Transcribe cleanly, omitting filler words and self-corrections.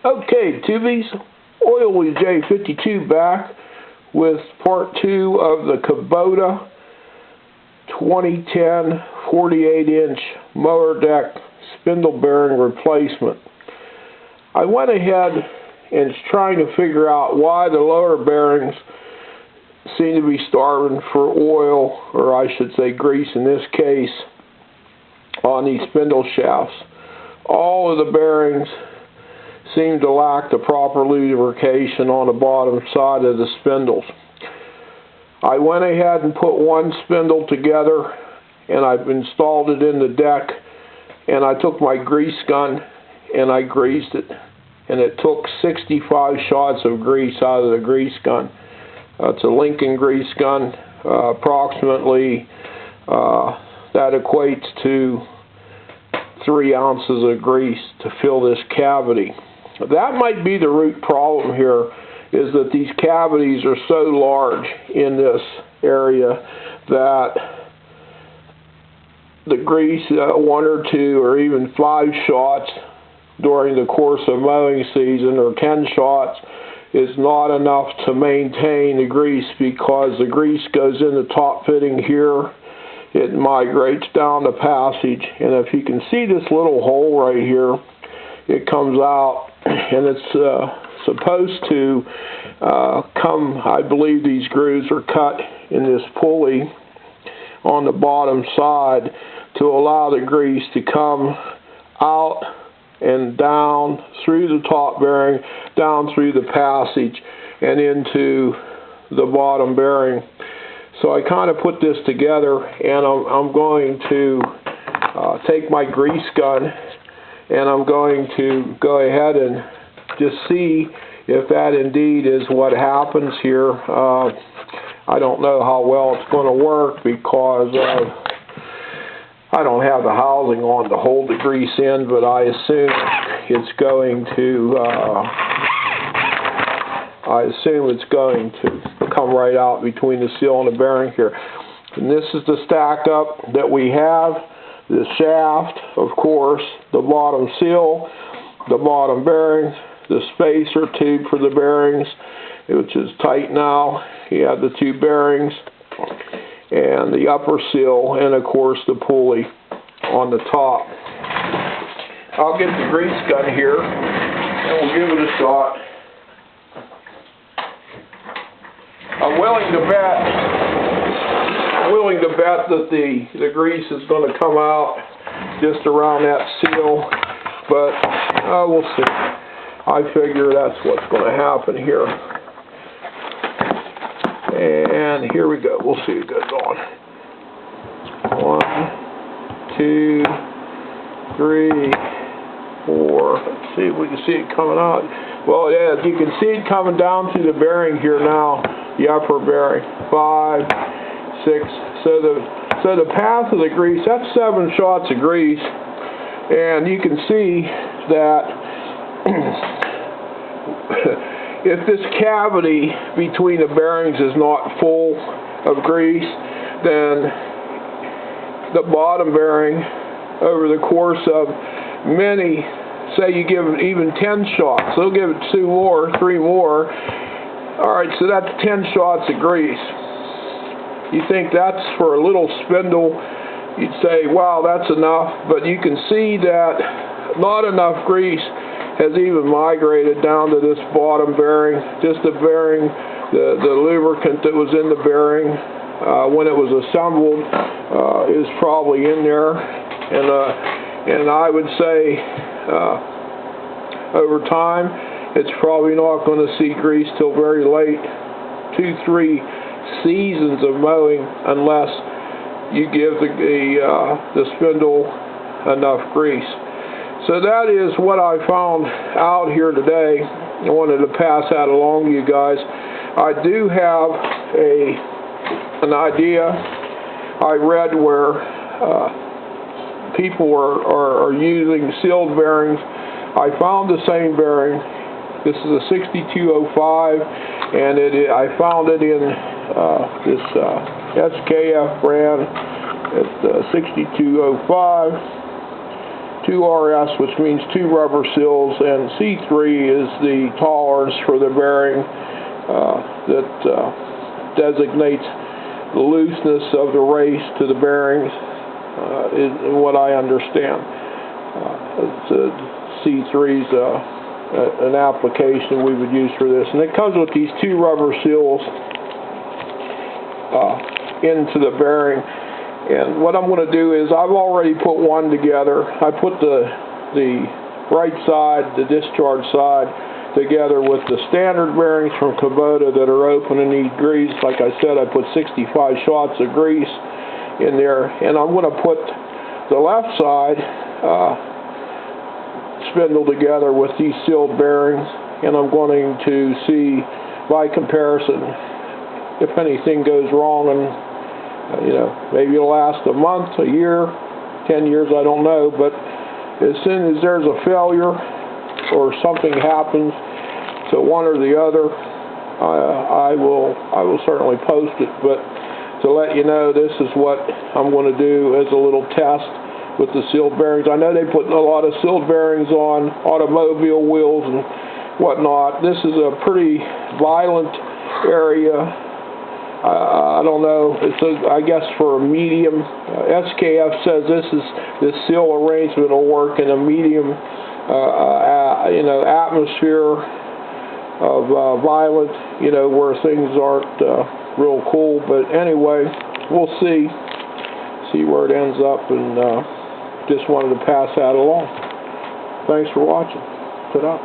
Okay, tubies, Oily J52 back with part 2 of the Kubota 2010 48-inch mower deck spindle bearing replacement. I went ahead and trying to figure out why the lower bearings seem to be starving for oil, or I should say grease in this case, on these spindle shafts. All of the bearings seem to lack the proper lubrication on the bottom side of the spindles. I went ahead and put one spindle together and I've installed it in the deck, and I took my grease gun and I greased it, and it took 65 shots of grease out of the grease gun. It's a Lincoln grease gun. Approximately that equates to 3 ounces of grease to fill this cavity. That might be the root problem here, is that these cavities are so large in this area that the grease, 1 or 2 or even 5 shots during the course of mowing season, or 10 shots, is not enough to maintain the grease, because the grease goes in the top fitting here, it migrates down the passage, and if you can see this little hole right here, it comes out, and it's supposed to come, I believe these grooves are cut in this pulley on the bottom side to allow the grease to come out and down through the top bearing, down through the passage, and into the bottom bearing. So I kind of put this together, and I'm going to take my grease gun, and I'm going to go ahead and just see if that indeed is what happens here. I don't know how well it's going to work, because I don't have the housing on to hold the grease in, but I assume it's going to come right out between the seal and the bearing here. And this is the stack up that we have: the shaft, of course, the bottom seal, the bottom bearing, the spacer tube for the bearings, which is tight now. You have the 2 bearings, and the upper seal, and of course the pulley on the top. I'll get the grease gun here and we'll give it a shot. I'm willing to bet that the grease is going to come out just around that seal, but we'll see. I figure that's what's going to happen here. And here we go. We'll see it goes on. 1, 2, 3, 4. Let's see if we can see it coming out. Well, yeah, you can see it coming down through the bearing here now, the upper bearing. 5, 6. So the path of the grease, that's 7 shots of grease, and you can see that if this cavity between the bearings is not full of grease, then the bottom bearing, over the course of many, say you give it even 10 shots, they'll give it 2 more, 3 more. Alright, so that's 10 shots of grease. You think that's for a little spindle, you'd say, wow, that's enough, but you can see that not enough grease has even migrated down to this bottom bearing. Just the bearing, the lubricant that was in the bearing when it was assembled is probably in there, and I would say over time it's probably not going to see grease till very late, 2-3 seasons of mowing, unless you give the spindle enough grease. So that is what I found out here today. I wanted to pass that along to you guys. I do have an idea. I read where people are using sealed bearings. I found the same bearing. This is a 6205, and I found it in this SKF brand. It's 6205. 2RS, which means 2 rubber seals, and C3 is the tolerance for the bearing that designates the looseness of the race to the bearings, is what I understand. C3 is an application we would use for this, and it comes with these 2 rubber seals into the bearing. And what I'm going to do is I've already put one together. I put the right side, the discharge side, together with the standard bearings from Kubota that are open and need grease. Like I said, I put 65 shots of grease in there, and I'm going to put the left side spindle together with these sealed bearings, and I'm going to see by comparison if anything goes wrong, and maybe it'll last a month, a year, 10 years, I don't know, but as soon as there's a failure or something happens to one or the other, I will certainly post it. But to let you know, this is what I'm going to do as a little test with the sealed bearings. I know they put a lot of sealed bearings on automobile wheels and whatnot. This is a pretty violent area. I don't know. It's I guess for a medium. SKF says this seal arrangement will work in a medium, atmosphere of violence, where things aren't real cool. But anyway, we'll see where it ends up, and just wanted to pass that along. Thanks for watching. Ta-da.